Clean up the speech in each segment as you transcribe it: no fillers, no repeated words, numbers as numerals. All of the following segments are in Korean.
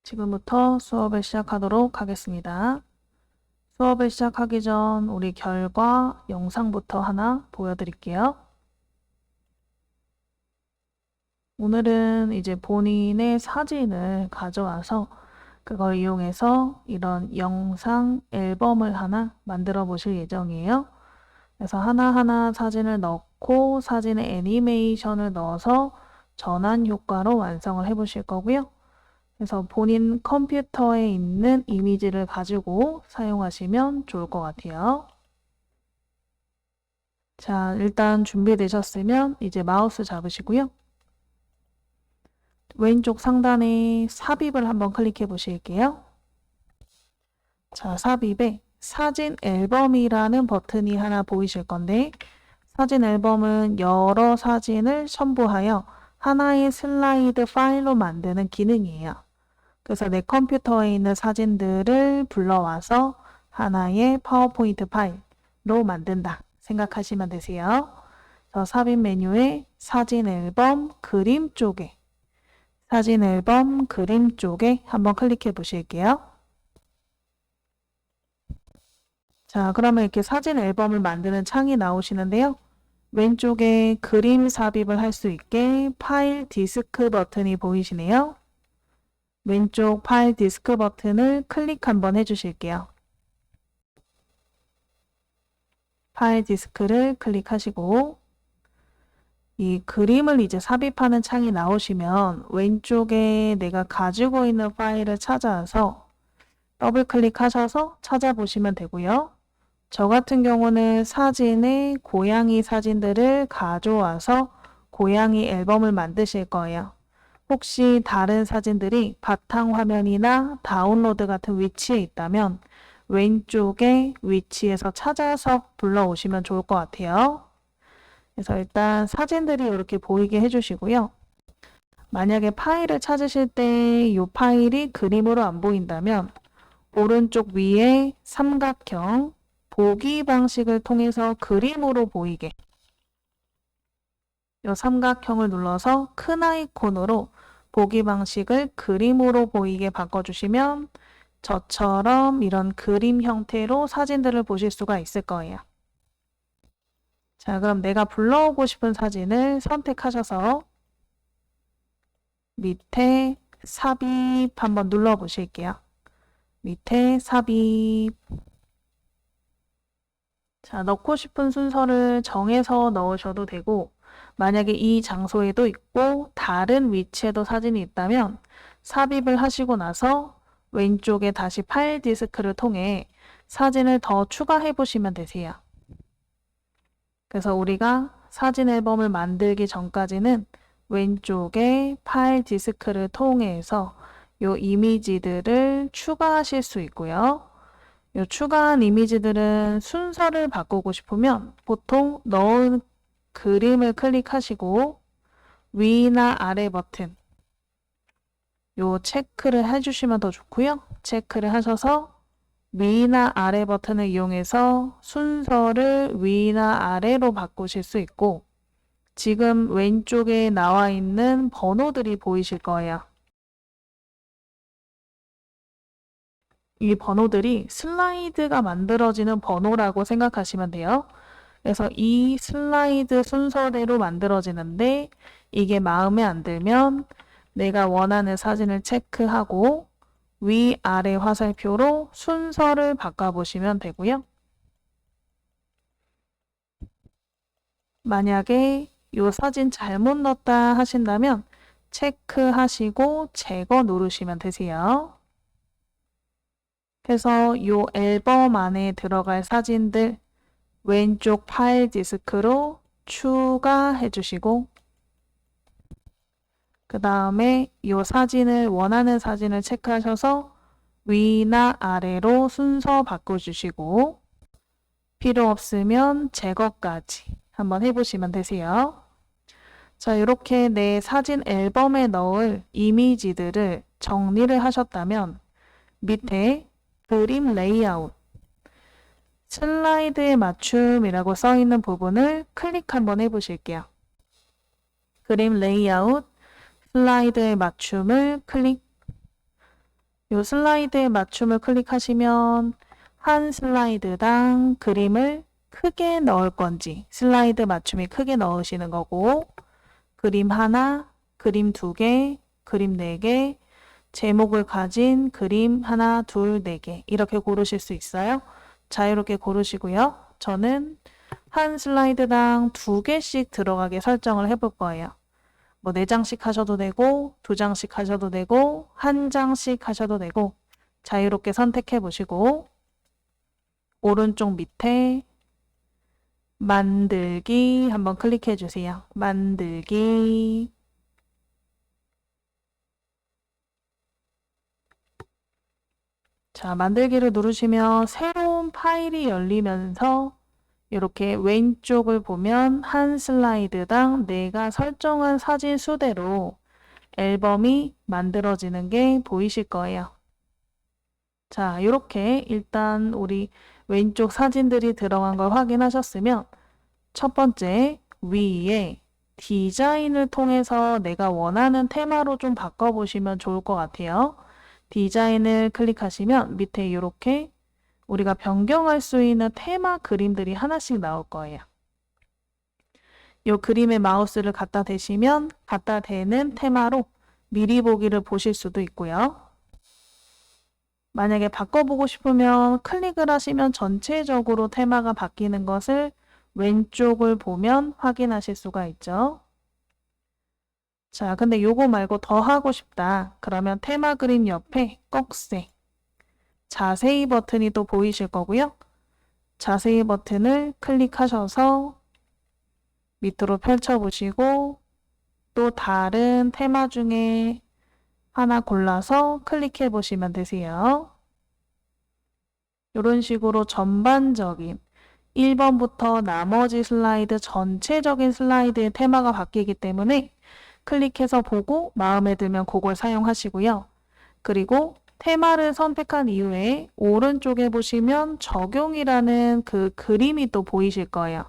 지금부터 수업을 시작하도록 하겠습니다. 수업을 시작하기 전 우리 결과 영상부터 하나 보여드릴게요. 오늘은 이제 본인의 사진을 가져와서 그걸 이용해서 이런 영상 앨범을 하나 만들어 보실 예정이에요. 그래서 하나하나 사진을 넣고 사진에 애니메이션을 넣어서 전환 효과로 완성을 해 보실 거고요. 그래서 본인 컴퓨터에 있는 이미지를 가지고 사용하시면 좋을 것 같아요. 자, 일단 준비되셨으면 이제 마우스 잡으시고요. 왼쪽 상단에 삽입을 한번 클릭해 보실게요. 자, 삽입에 사진 앨범이라는 버튼이 하나 보이실 건데 사진 앨범은 여러 사진을 첨부하여 하나의 슬라이드 파일로 만드는 기능이에요. 그래서 내 컴퓨터에 있는 사진들을 불러와서 하나의 파워포인트 파일로 만든다 생각하시면 되세요. 그래서 삽입 메뉴에 사진 앨범 그림 쪽에 한번 클릭해 보실게요. 자, 그러면 이렇게 사진 앨범을 만드는 창이 나오시는데요. 왼쪽에 그림 삽입을 할 수 있게 파일 디스크 버튼이 보이시네요. 왼쪽 파일 디스크 버튼을 클릭 한번 해주실게요. 파일 디스크를 클릭하시고 이 그림을 이제 삽입하는 창이 나오시면 왼쪽에 내가 가지고 있는 파일을 찾아서 더블 클릭하셔서 찾아보시면 되고요. 저 같은 경우는 사진에 고양이 사진들을 가져와서 고양이 앨범을 만드실 거예요. 혹시 다른 사진들이 바탕화면이나 다운로드 같은 위치에 있다면 왼쪽에 위치에서 찾아서 불러오시면 좋을 것 같아요. 그래서 일단 사진들이 이렇게 보이게 해주시고요. 만약에 파일을 찾으실 때 이 파일이 그림으로 안 보인다면 오른쪽 위에 삼각형 보기 방식을 통해서 그림으로 보이게 이 삼각형을 눌러서 큰 아이콘으로 보기 방식을 그림으로 보이게 바꿔주시면 저처럼 이런 그림 형태로 사진들을 보실 수가 있을 거예요. 자, 그럼 내가 불러오고 싶은 사진을 선택하셔서 밑에 삽입 한번 눌러보실게요. 밑에 삽입. 자, 넣고 싶은 순서를 정해서 넣으셔도 되고 만약에 이 장소에도 있고 다른 위치에도 사진이 있다면 삽입을 하시고 나서 왼쪽에 다시 파일 디스크를 통해 사진을 더 추가해 보시면 되세요. 그래서 우리가 사진 앨범을 만들기 전까지는 왼쪽에 파일 디스크를 통해서 이 이미지들을 추가하실 수 있고요. 이 추가한 이미지들은 순서를 바꾸고 싶으면 보통 넣은 그림을 클릭하시고 위나 아래 버튼 요 체크를 해주시면 더 좋고요. 체크를 하셔서 위나 아래 버튼을 이용해서 순서를 위나 아래로 바꾸실 수 있고 지금 왼쪽에 나와 있는 번호들이 보이실 거예요. 이 번호들이 슬라이드가 만들어지는 번호라고 생각하시면 돼요. 그래서 이 슬라이드 순서대로 만들어지는데 이게 마음에 안 들면 내가 원하는 사진을 체크하고 위아래 화살표로 순서를 바꿔보시면 되고요. 만약에 이 사진 잘못 넣었다 하신다면 체크하시고 제거 누르시면 되세요. 그래서 이 앨범 안에 들어갈 사진들 왼쪽 파일 디스크로 추가해 주시고 그 다음에 이 사진을 원하는 사진을 체크하셔서 위나 아래로 순서 바꿔주시고 필요 없으면 제거까지 한번 해보시면 되세요. 자, 이렇게 내 사진 앨범에 넣을 이미지들을 정리를 하셨다면 밑에 그림 레이아웃 슬라이드에 맞춤이라고 써 있는 부분을 클릭 한번 해보실게요. 그림 레이아웃 슬라이드에 맞춤을 클릭. 이 슬라이드에 맞춤을 클릭하시면 한 슬라이드당 그림을 크게 넣을 건지 슬라이드 맞춤이 크게 넣으시는 거고 그림 하나, 그림 두 개, 그림 네 개, 제목을 가진 그림 하나, 둘, 네 개 이렇게 고르실 수 있어요. 자유롭게 고르시고요. 저는 한 슬라이드당 두 개씩 들어가게 설정을 해볼 거예요. 뭐 4장씩 하셔도 되고 2장씩 하셔도 되고 1장씩 하셔도 되고 자유롭게 선택해 보시고 오른쪽 밑에 만들기 한번 클릭해 주세요. 만들기. 자, 만들기를 누르시면 새로운 파일이 열리면서 이렇게 왼쪽을 보면 한 슬라이드당 내가 설정한 사진 수대로 앨범이 만들어지는 게 보이실 거예요. 자, 이렇게 일단 우리 왼쪽 사진들이 들어간 걸 확인하셨으면 첫 번째 위에 디자인을 통해서 내가 원하는 테마로 좀 바꿔보시면 좋을 것 같아요. 디자인을 클릭하시면 밑에 이렇게 우리가 변경할 수 있는 테마 그림들이 하나씩 나올 거예요. 이 그림에 마우스를 갖다 대시면 갖다 대는 테마로 미리 보기를 보실 수도 있고요. 만약에 바꿔보고 싶으면 클릭을 하시면 전체적으로 테마가 바뀌는 것을 왼쪽을 보면 확인하실 수가 있죠. 자, 근데 요거 말고 더 하고 싶다. 그러면 테마 그림 옆에 꺽쇠 자세히 버튼이 또 보이실 거고요. 자세히 버튼을 클릭하셔서 밑으로 펼쳐보시고 또 다른 테마 중에 하나 골라서 클릭해 보시면 되세요. 이런 식으로 전반적인 1번부터 나머지 슬라이드 전체적인 슬라이드의 테마가 바뀌기 때문에 클릭해서 보고 마음에 들면 그걸 사용하시고요. 그리고 테마를 선택한 이후에 오른쪽에 보시면 적용이라는 그 그림이 또 보이실 거예요.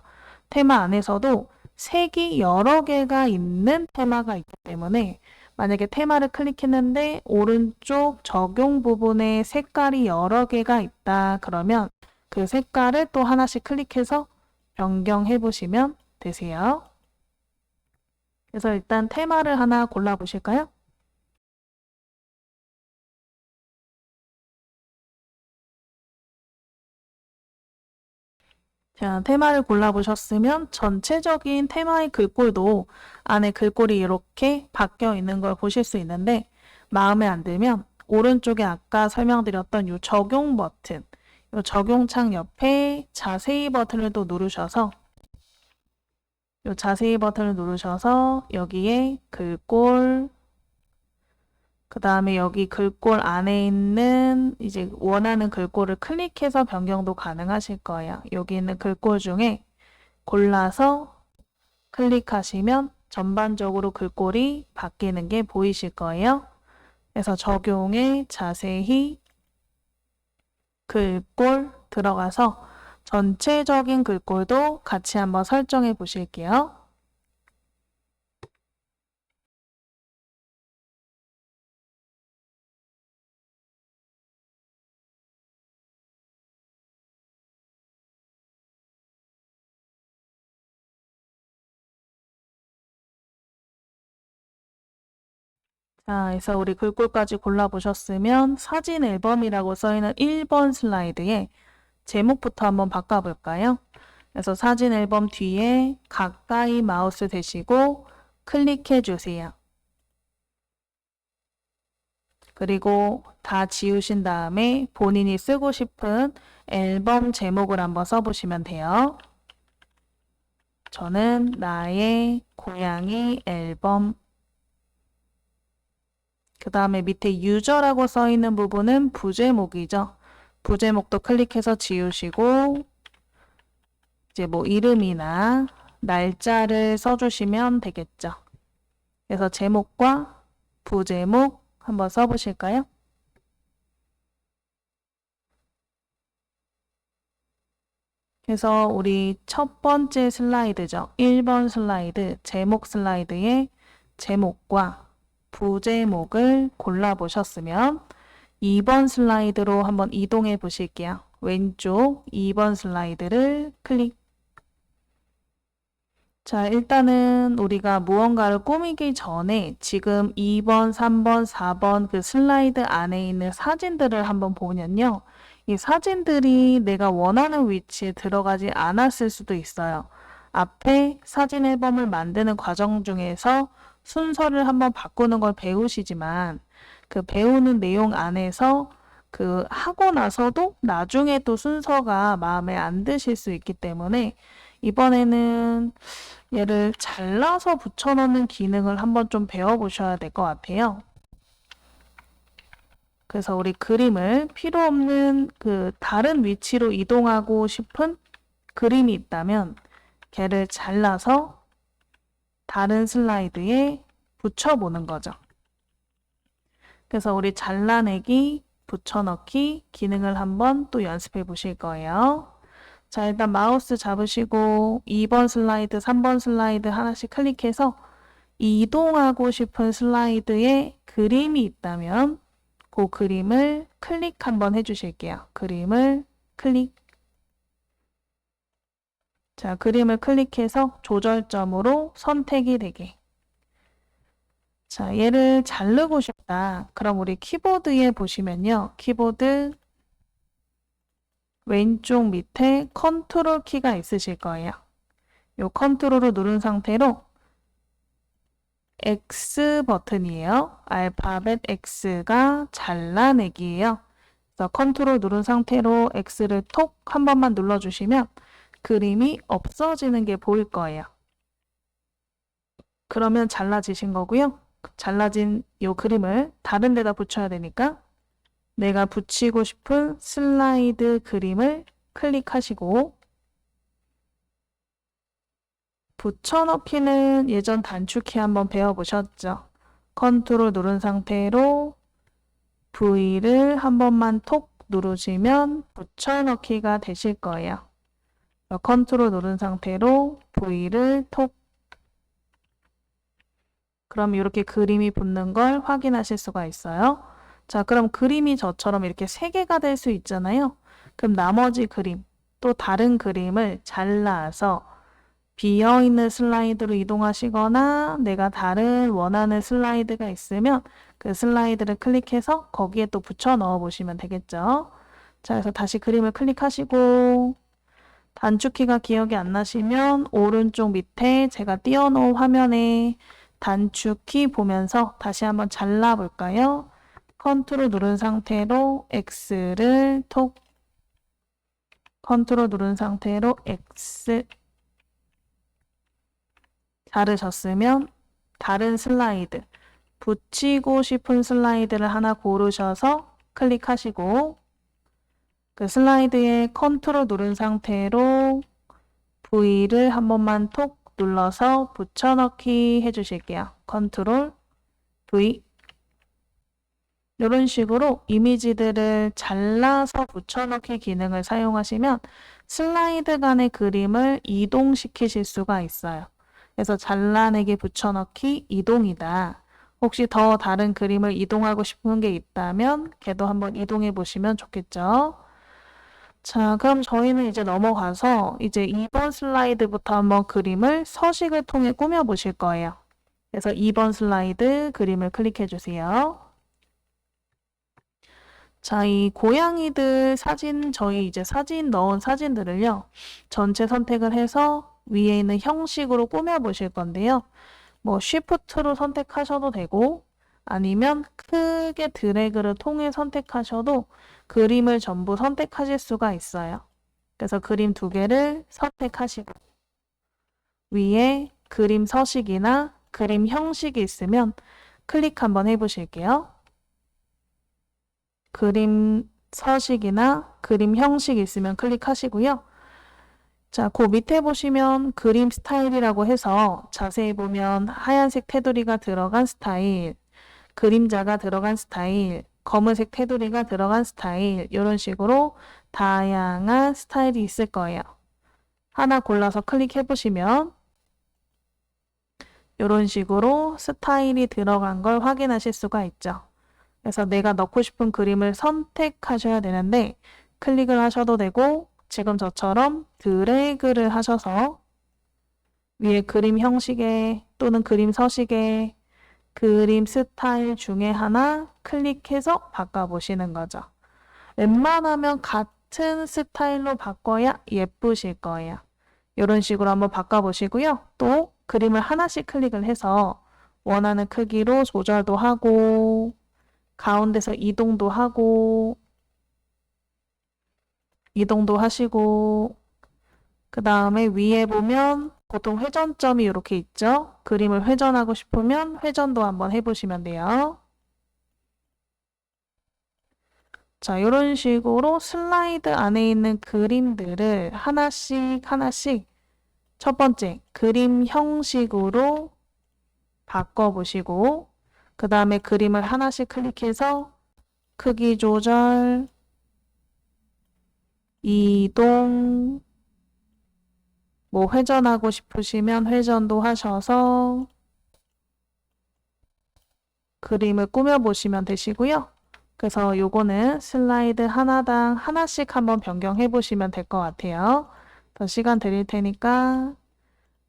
테마 안에서도 색이 여러 개가 있는 테마가 있기 때문에 만약에 테마를 클릭했는데 오른쪽 적용 부분에 색깔이 여러 개가 있다 그러면 그 색깔을 또 하나씩 클릭해서 변경해 보시면 되세요. 그래서 일단 테마를 하나 골라 보실까요? 자, 테마를 골라보셨으면 전체적인 테마의 글꼴도 안에 글꼴이 이렇게 바뀌어 있는 걸 보실 수 있는데 마음에 안 들면 오른쪽에 아까 설명드렸던 이 적용 버튼, 이 적용창 옆에 자세히 버튼을 또 누르셔서 이 자세히 버튼을 누르셔서 여기에 글꼴 그 다음에 여기 글꼴 안에 있는 이제 원하는 글꼴을 클릭해서 변경도 가능하실 거예요. 여기 있는 글꼴 중에 골라서 클릭하시면 전반적으로 글꼴이 바뀌는 게 보이실 거예요. 그래서 적용에 자세히 글꼴 들어가서 전체적인 글꼴도 같이 한번 설정해 보실게요. 자, 그래서 우리 글꼴까지 골라보셨으면 사진 앨범이라고 써있는 1번 슬라이드에 제목부터 한번 바꿔볼까요? 그래서 사진 앨범 뒤에 가까이 마우스 대시고 클릭해 주세요. 그리고 다 지우신 다음에 본인이 쓰고 싶은 앨범 제목을 한번 써보시면 돼요. 저는 나의 고양이 앨범 그 다음에 밑에 유저라고 써 있는 부분은 부제목이죠. 부제목도 클릭해서 지우시고 이제 뭐 이름이나 날짜를 써주시면 되겠죠. 그래서 제목과 부제목 한번 써보실까요? 그래서 우리 첫 번째 슬라이드죠. 1번 슬라이드, 제목 슬라이드에 제목과 부제목을 골라보셨으면 2번 슬라이드로 한번 이동해 보실게요. 왼쪽 2번 슬라이드를 클릭. 자, 일단은 우리가 무언가를 꾸미기 전에 지금 2번, 3번, 4번 그 슬라이드 안에 있는 사진들을 한번 보면요. 이 사진들이 내가 원하는 위치에 들어가지 않았을 수도 있어요. 앞에 사진 앨범을 만드는 과정 중에서 순서를 한번 바꾸는 걸 배우시지만 그 배우는 내용 안에서 그 하고 나서도 나중에 또 순서가 마음에 안 드실 수 있기 때문에 이번에는 얘를 잘라서 붙여넣는 기능을 한번 좀 배워보셔야 될 것 같아요. 그래서 우리 그림을 필요 없는 그 다른 위치로 이동하고 싶은 그림이 있다면 걔를 잘라서 다른 슬라이드에 붙여보는 거죠. 그래서 우리 잘라내기, 붙여넣기 기능을 한번 또 연습해 보실 거예요. 자, 일단 마우스 잡으시고 2번 슬라이드, 3번 슬라이드 하나씩 클릭해서 이동하고 싶은 슬라이드에 그림이 있다면 그 그림을 클릭 한번 해주실게요. 그림을 클릭. 자, 그림을 클릭해서 조절점으로 선택이 되게. 자, 얘를 자르고 싶다. 그럼 우리 키보드에 보시면요. 키보드 왼쪽 밑에 컨트롤 키가 있으실 거예요. 이 컨트롤을 누른 상태로 X 버튼이에요. 알파벳 X가 잘라내기예요. 그래서 컨트롤 누른 상태로 X를 톡 한 번만 눌러주시면 그림이 없어지는 게 보일 거예요. 그러면 잘라지신 거고요. 잘라진 이 그림을 다른 데다 붙여야 되니까 내가 붙이고 싶은 슬라이드 그림을 클릭하시고 붙여넣기는 예전 단축키 한번 배워보셨죠? 컨트롤 누른 상태로 V를 한 번만 톡 누르시면 붙여넣기가 되실 거예요. 컨트롤 누른 상태로 V를 톡. 그럼 이렇게 그림이 붙는 걸 확인하실 수가 있어요. 자, 그럼 그림이 저처럼 이렇게 3개가 될 수 있잖아요. 그럼 나머지 그림, 또 다른 그림을 잘라서 비어있는 슬라이드로 이동하시거나 내가 다른 원하는 슬라이드가 있으면 그 슬라이드를 클릭해서 거기에 또 붙여 넣어 보시면 되겠죠. 자, 그래서 다시 그림을 클릭하시고 단축키가 기억이 안 나시면 오른쪽 밑에 제가 띄워놓은 화면에 단축키 보면서 다시 한번 잘라 볼까요? 컨트롤 누른 상태로 X를 톡, 컨트롤 누른 상태로 X. 자르셨으면 다른 슬라이드, 붙이고 싶은 슬라이드를 하나 고르셔서 클릭하시고 그 슬라이드에 컨트롤 누른 상태로 V를 한 번만 톡 눌러서 붙여넣기 해주실게요. 컨트롤 V. 이런 식으로 이미지들을 잘라서 붙여넣기 기능을 사용하시면 슬라이드 간의 그림을 이동시키실 수가 있어요. 그래서 잘라내기, 붙여넣기, 이동이다. 혹시 더 다른 그림을 이동하고 싶은 게 있다면 걔도 한번 이동해 보시면 좋겠죠. 자, 그럼 저희는 이제 넘어가서 이제 2번 슬라이드부터 한번 그림을 서식을 통해 꾸며 보실 거예요. 그래서 2번 슬라이드 그림을 클릭해 주세요. 자, 이 고양이들 사진, 저희 이제 사진 넣은 사진들을요, 전체 선택을 해서 위에 있는 형식으로 꾸며 보실 건데요. 뭐, 쉬프트로 선택하셔도 되고, 아니면 크게 드래그를 통해 선택하셔도 그림을 전부 선택하실 수가 있어요. 그래서 그림 2개를 선택하시고, 위에 그림 서식이나 그림 형식이 있으면 클릭 한번 해보실게요. 그림 서식이나 그림 형식이 있으면 클릭하시고요. 자, 그 밑에 보시면 그림 스타일이라고 해서 자세히 보면 하얀색 테두리가 들어간 스타일, 그림자가 들어간 스타일, 검은색 테두리가 들어간 스타일, 이런 식으로 다양한 스타일이 있을 거예요. 하나 골라서 클릭해 보시면 이런 식으로 스타일이 들어간 걸 확인하실 수가 있죠. 그래서 내가 넣고 싶은 그림을 선택하셔야 되는데 클릭을 하셔도 되고 지금 저처럼 드래그를 하셔서 위에 그림 형식에 또는 그림 서식에 그림 스타일 중에 하나 클릭해서 바꿔보시는 거죠. 웬만하면 같은 스타일로 바꿔야 예쁘실 거예요. 이런 식으로 한번 바꿔보시고요. 또 그림을 하나씩 클릭을 해서 원하는 크기로 조절도 하고 가운데서 이동도 하시고 그 다음에 위에 보면 보통 회전점이 이렇게 있죠. 그림을 회전하고 싶으면 회전도 한번 해보시면 돼요. 자, 이런 식으로 슬라이드 안에 있는 그림들을 하나씩 첫 번째 그림 형식으로 바꿔보시고 그 다음에 그림을 하나씩 클릭해서 크기 조절, 이동, 뭐 회전하고 싶으시면 회전도 하셔서 그림을 꾸며보시면 되시고요. 그래서 요거는 슬라이드 하나당 하나씩 한번 변경해 보시면 될 것 같아요. 더 시간 드릴 테니까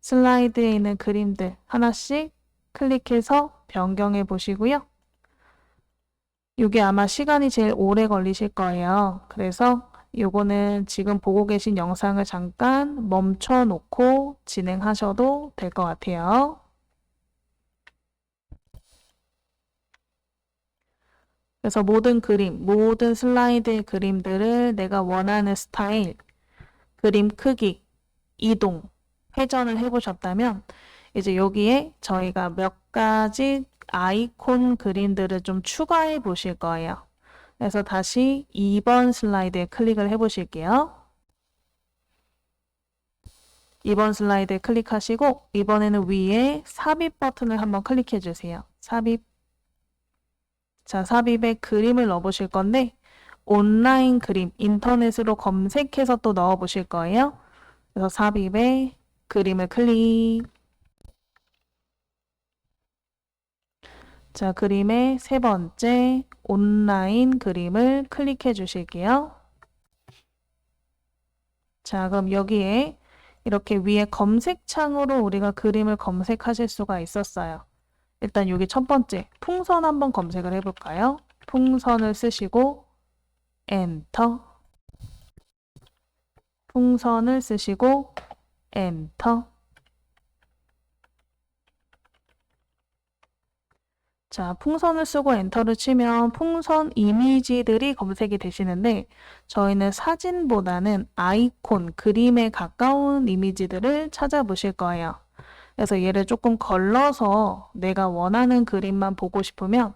슬라이드에 있는 그림들 하나씩 클릭해서 변경해 보시고요. 이게 아마 시간이 제일 오래 걸리실 거예요. 그래서 요거는 지금 보고 계신 영상을 잠깐 멈춰 놓고 진행하셔도 될 것 같아요. 그래서 모든 그림, 모든 슬라이드의 그림들을 내가 원하는 스타일, 그림 크기, 이동, 회전을 해보셨다면 이제 여기에 저희가 몇 가지 아이콘 그림들을 좀 추가해 보실 거예요. 그래서 다시 2번 슬라이드에 클릭을 해보실게요. 2번 슬라이드에 클릭하시고 이번에는 위에 삽입 버튼을 한번 클릭해 주세요. 삽입. 자, 삽입에 그림을 넣어보실 건데 온라인 그림, 인터넷으로 검색해서 또 넣어보실 거예요. 그래서 삽입에 그림을 클릭. 자, 그림의 세 번째 온라인 그림을 클릭해 주실게요. 자, 그럼 여기에 이렇게 위에 검색창으로 우리가 그림을 검색하실 수가 있었어요. 일단 여기 첫 번째 풍선 한번 검색을 해볼까요? 풍선을 쓰시고 엔터. 풍선을 쓰시고 엔터. 자, 풍선을 쓰고 엔터를 치면 풍선 이미지들이 검색이 되시는데 저희는 사진보다는 아이콘, 그림에 가까운 이미지들을 찾아보실 거예요. 그래서 얘를 조금 걸러서 내가 원하는 그림만 보고 싶으면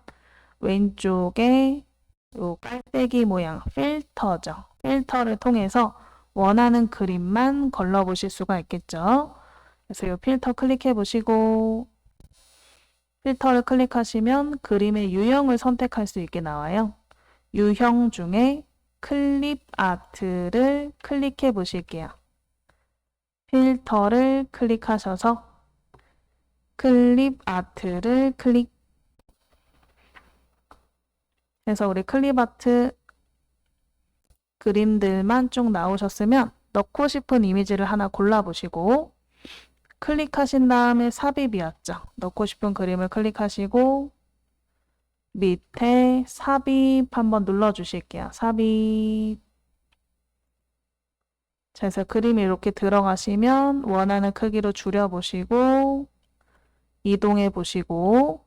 왼쪽에 요 깔때기 모양 필터죠. 필터를 통해서 원하는 그림만 걸러 보실 수가 있겠죠. 그래서 이 필터 클릭해 보시고 필터를 클릭하시면 그림의 유형을 선택할 수 있게 나와요. 유형 중에 클립 아트를 클릭해 보실게요. 필터를 클릭하셔서 클립 아트를 클릭. 그래서 우리 클립 아트 그림들만 쭉 나오셨으면 넣고 싶은 이미지를 하나 골라보시고 클릭하신 다음에 삽입이었죠. 넣고 싶은 그림을 클릭하시고 밑에 삽입 한번 눌러주실게요. 삽입. 자, 그래서 그림이 이렇게 들어가시면 원하는 크기로 줄여보시고 이동해보시고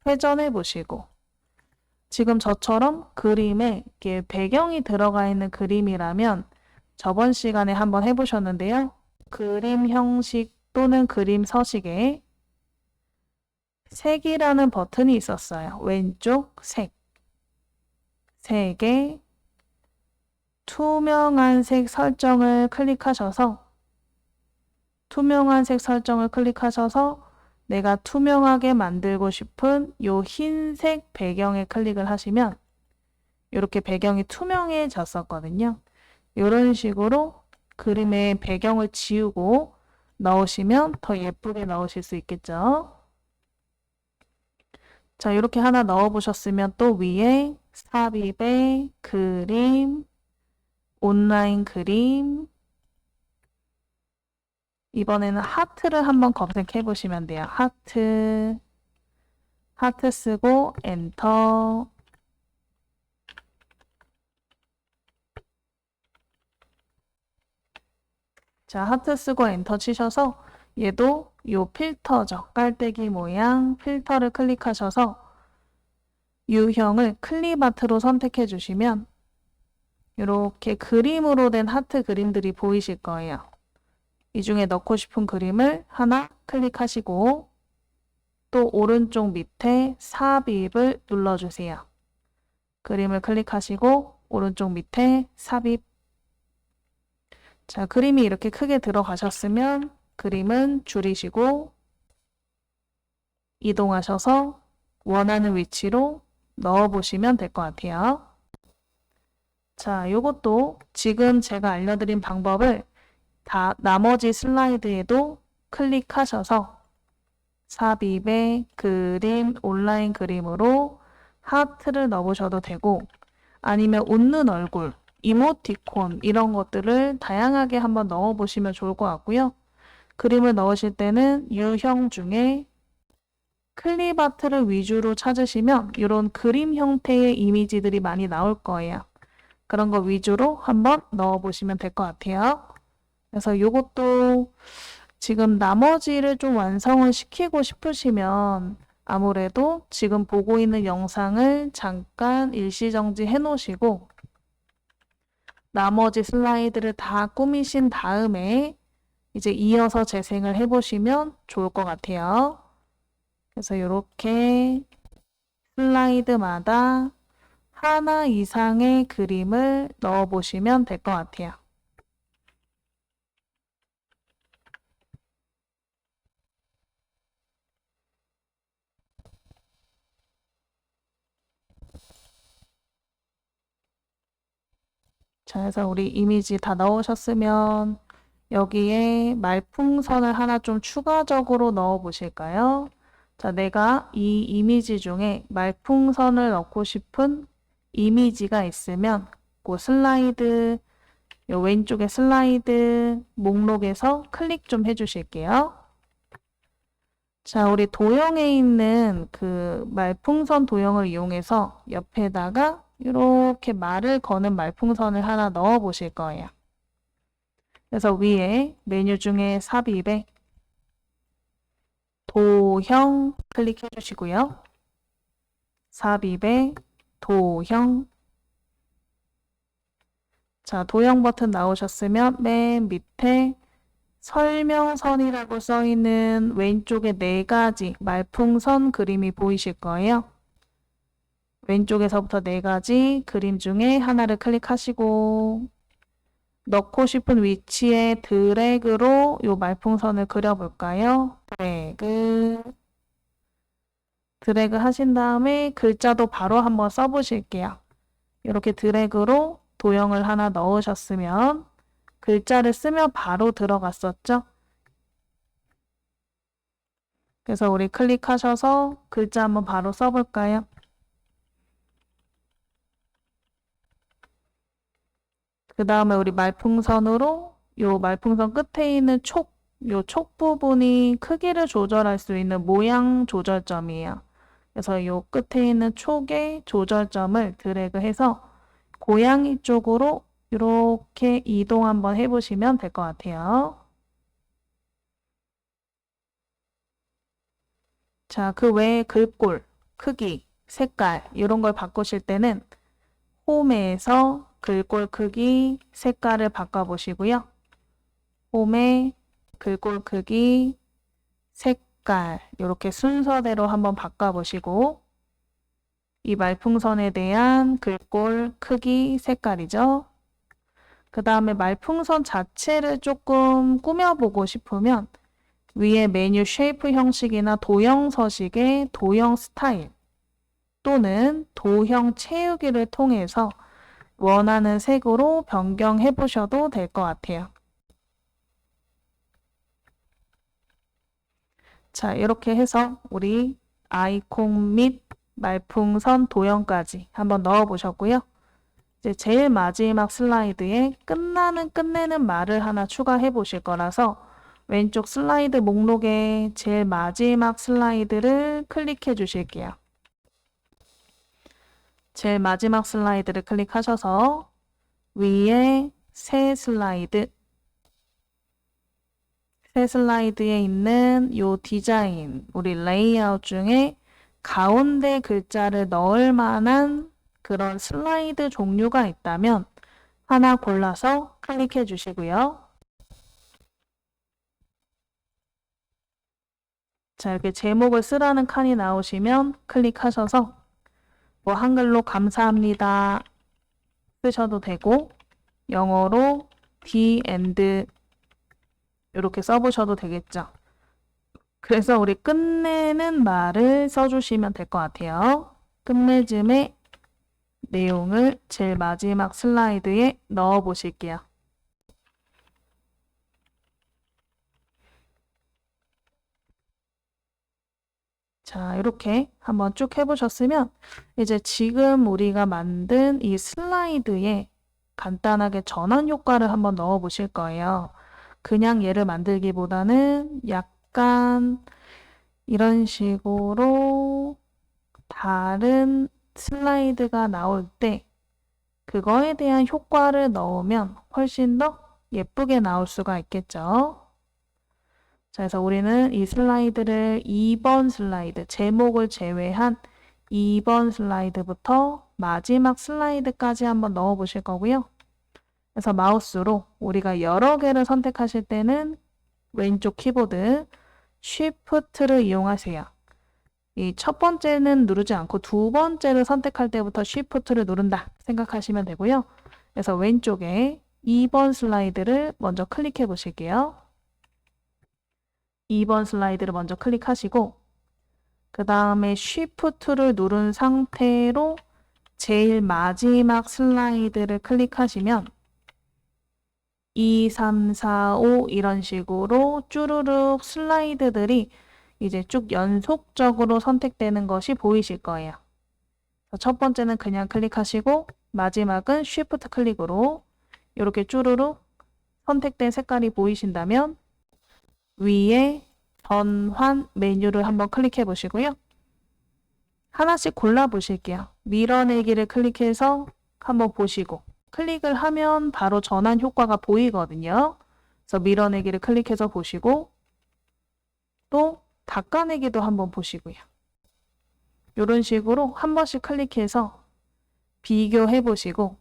회전해보시고 지금 저처럼 그림에 이렇게 배경이 들어가 있는 그림이라면 저번 시간에 한번 해보셨는데요. 그림 형식 또는 그림 서식에 색이라는 버튼이 있었어요. 왼쪽 색. 색에 투명한 색 설정을 클릭하셔서 투명한 색 설정을 클릭하셔서 내가 투명하게 만들고 싶은 요 흰색 배경에 클릭을 하시면 이렇게 배경이 투명해졌었거든요. 이런 식으로 그림의 배경을 지우고 넣으시면 더 예쁘게 넣으실 수 있겠죠. 자, 이렇게 하나 넣어보셨으면 또 위에 삽입의 그림, 온라인 그림, 이번에는 하트를 한번 검색해 보시면 돼요. 하트 쓰고 엔터. 자, 하트 쓰고 엔터 치셔서 얘도 요 필터죠. 깔때기 모양 필터를 클릭하셔서 유형을 클립아트로 선택해 주시면 이렇게 그림으로 된 하트 그림들이 보이실 거예요. 이 중에 넣고 싶은 그림을 하나 클릭하시고 또 오른쪽 밑에 삽입을 눌러주세요. 그림을 클릭하시고 오른쪽 밑에 삽입. 자, 그림이 이렇게 크게 들어가셨으면 그림은 줄이시고 이동하셔서 원하는 위치로 넣어보시면 될 것 같아요. 자, 요것도 지금 제가 알려드린 방법을 다 나머지 슬라이드에도 클릭하셔서 삽입의 그림, 온라인 그림으로 하트를 넣으셔도 되고 아니면 웃는 얼굴, 이모티콘 이런 것들을 다양하게 한번 넣어보시면 좋을 것 같고요. 그림을 넣으실 때는 유형 중에 클립아트를 위주로 찾으시면 이런 그림 형태의 이미지들이 많이 나올 거예요. 그런 거 위주로 한번 넣어보시면 될 것 같아요. 그래서 이것도 지금 나머지를 좀 완성을 시키고 싶으시면 아무래도 지금 보고 있는 영상을 잠깐 일시정지 해 놓으시고 나머지 슬라이드를 다 꾸미신 다음에 이제 이어서 재생을 해보시면 좋을 것 같아요. 그래서 이렇게 슬라이드마다 하나 이상의 그림을 넣어 보시면 될 것 같아요. 자, 그래서 우리 이미지 다 넣으셨으면 여기에 말풍선을 하나 좀 추가적으로 넣어 보실까요? 자, 내가 이 이미지 중에 말풍선을 넣고 싶은 이미지가 있으면 그 슬라이드, 요 왼쪽에 슬라이드 목록에서 클릭 좀 해주실게요. 자, 우리 도형에 있는 그 말풍선 도형을 이용해서 옆에다가 이렇게 말을 거는 말풍선을 하나 넣어 보실 거예요. 그래서 위에 메뉴 중에 삽입에 도형 클릭해 주시고요. 삽입에 도형. 자, 도형 버튼 나오셨으면 맨 밑에 설명선이라고 써 있는 왼쪽에 4가지 말풍선 그림이 보이실 거예요. 왼쪽에서부터 4가지 그림 중에 하나를 클릭하시고 넣고 싶은 위치에 드래그로 이 말풍선을 그려볼까요? 드래그 하신 다음에 글자도 바로 한번 써보실게요. 이렇게 드래그로 도형을 하나 넣으셨으면 글자를 쓰면 바로 들어갔었죠? 그래서 우리 클릭하셔서 글자 한번 바로 써볼까요? 그 다음에 우리 말풍선으로 요 말풍선 끝에 있는 요 촉 부분이 크기를 조절할 수 있는 모양 조절점이에요. 그래서 요 끝에 있는 촉의 조절점을 드래그해서 고양이 쪽으로 이렇게 이동 한번 해보시면 될 것 같아요. 자, 그 외에 글꼴, 크기, 색깔 이런 걸 바꾸실 때는 홈에서 글꼴 크기, 색깔을 바꿔보시고요. 홈에 글꼴 크기, 색깔 이렇게 순서대로 한번 바꿔보시고 이 말풍선에 대한 글꼴 크기, 색깔이죠. 그 다음에 말풍선 자체를 조금 꾸며보고 싶으면 위에 메뉴 쉐이프 형식이나 도형 서식의 도형 스타일 또는 도형 채우기를 통해서 원하는 색으로 변경해 보셔도 될 것 같아요. 자, 이렇게 해서 우리 아이콘 및 말풍선 도형까지 한번 넣어 보셨고요. 이제 제일 마지막 슬라이드에 끝내는 말을 하나 추가해 보실 거라서 왼쪽 슬라이드 목록에 제일 마지막 슬라이드를 클릭해 주실게요. 제일 마지막 슬라이드를 클릭하셔서 위에 새 슬라이드에 있는 요 디자인, 우리 레이아웃 중에 가운데 글자를 넣을 만한 그런 슬라이드 종류가 있다면 하나 골라서 클릭해 주시고요. 자, 이렇게 제목을 쓰라는 칸이 나오시면 클릭하셔서 뭐 한글로 감사합니다 쓰셔도 되고 영어로 the end 이렇게 써보셔도 되겠죠. 그래서 우리 끝내는 말을 써주시면 될 것 같아요. 끝맺음의 내용을 제일 마지막 슬라이드에 넣어 보실게요. 자, 이렇게 한번 쭉 해보셨으면 이제 지금 우리가 만든 이 슬라이드에 간단하게 전환 효과를 한번 넣어 보실 거예요. 그냥 얘를 만들기보다는 약간 이런 식으로 다른 슬라이드가 나올 때 그거에 대한 효과를 넣으면 훨씬 더 예쁘게 나올 수가 있겠죠. 자, 그래서 우리는 이 슬라이드를 2번 슬라이드, 제목을 제외한 2번 슬라이드부터 마지막 슬라이드까지 한번 넣어 보실 거고요. 그래서 마우스로 우리가 여러 개를 선택하실 때는 왼쪽 키보드 Shift를 이용하세요. 이 첫 번째는 누르지 않고 두 번째를 선택할 때부터 Shift를 누른다 생각하시면 되고요. 그래서 왼쪽에 2번 슬라이드를 먼저 클릭해 보실게요. 2번 슬라이드를 먼저 클릭하시고 그 다음에 Shift를 누른 상태로 제일 마지막 슬라이드를 클릭하시면 2, 3, 4, 5 이런 식으로 쭈루룩 슬라이드들이 이제 쭉 연속적으로 선택되는 것이 보이실 거예요. 첫 번째는 그냥 클릭하시고 마지막은 Shift 클릭으로 이렇게 쭈루룩 선택된 색깔이 보이신다면 위에 전환 메뉴를 한번 클릭해 보시고요. 하나씩 골라 보실게요. 밀어내기를 클릭해서 한번 보시고 클릭을 하면 바로 전환 효과가 보이거든요. 그래서 밀어내기를 클릭해서 보시고 또 닦아내기도 한번 보시고요. 이런 식으로 한 번씩 클릭해서 비교해 보시고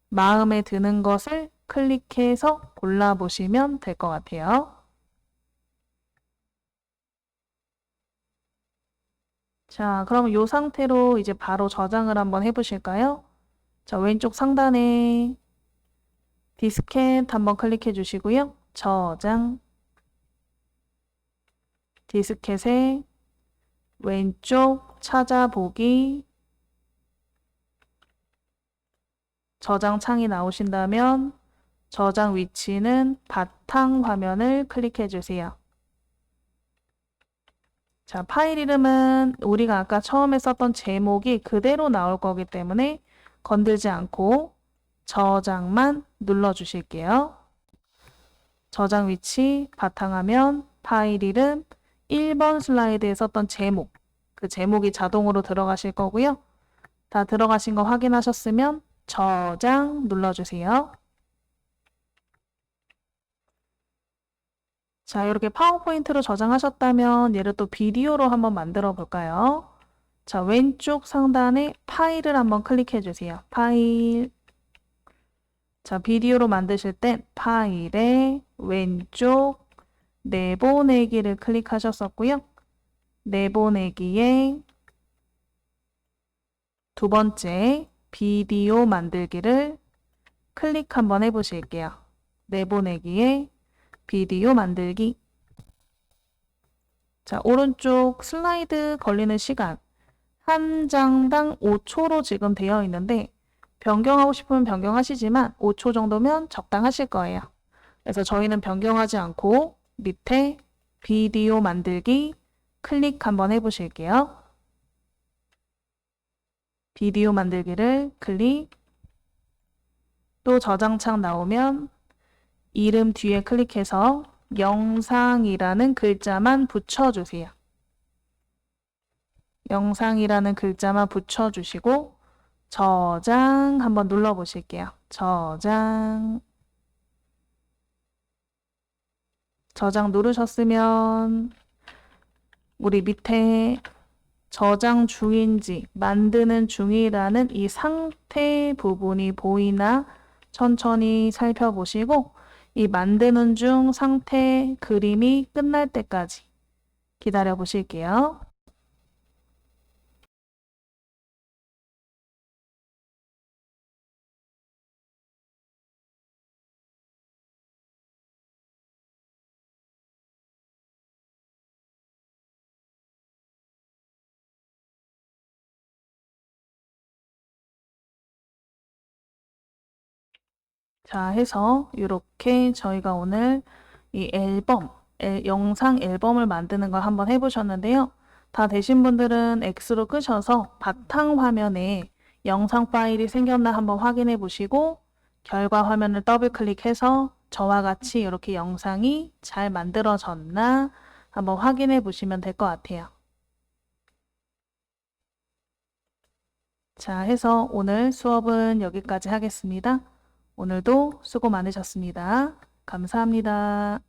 마음에 드는 것을 클릭해서 골라보시면 될 것 같아요. 자, 그럼 이 상태로 이제 바로 저장을 한번 해보실까요? 자, 왼쪽 상단에 디스켓 한번 클릭해 주시고요. 저장. 디스켓에 왼쪽 찾아보기 저장 창이 나오신다면 저장 위치는 바탕 화면을 클릭해 주세요. 자, 파일 이름은 우리가 아까 처음에 썼던 제목이 그대로 나올 거기 때문에 건들지 않고 저장만 눌러 주실게요. 저장 위치 바탕화면 파일 이름 1번 슬라이드에 썼던 제목, 그 제목이 자동으로 들어가실 거고요. 다 들어가신 거 확인하셨으면 저장 눌러주세요. 자, 이렇게 파워포인트로 저장하셨다면 얘를 또 비디오로 한번 만들어 볼까요? 자, 왼쪽 상단에 파일을 한번 클릭해 주세요. 파일. 자, 비디오로 만드실 땐 파일에 왼쪽 내보내기를 클릭하셨었고요. 내보내기에 두 번째 비디오 만들기를 클릭 한번 해보실게요. 내보내기에 비디오 만들기. 자, 오른쪽 슬라이드 걸리는 시간 한 장당 5초로 지금 되어 있는데 변경하고 싶으면 변경하시지만 5초 정도면 적당하실 거예요. 그래서 저희는 변경하지 않고 밑에 비디오 만들기 클릭 한번 해보실게요. 비디오 만들기를 클릭. 또 저장창 나오면 이름 뒤에 클릭해서 영상이라는 글자만 붙여주세요. 영상이라는 글자만 붙여주시고 저장 한번 눌러보실게요. 저장 누르셨으면 우리 밑에 저장 중인지 만드는 중이라는 이 상태 부분이 보이나 천천히 살펴보시고 이 만드는 중 상태 그림이 끝날 때까지 기다려 보실게요. 자, 해서 이렇게 저희가 오늘 이 영상 앨범을 만드는 걸 한번 해보셨는데요. 다 되신 분들은 X로 끄셔서 바탕 화면에 영상 파일이 생겼나 한번 확인해 보시고 결과 화면을 더블 클릭해서 저와 같이 이렇게 영상이 잘 만들어졌나 한번 확인해 보시면 될 것 같아요. 자, 해서 오늘 수업은 여기까지 하겠습니다. 오늘도 수고 많으셨습니다. 감사합니다.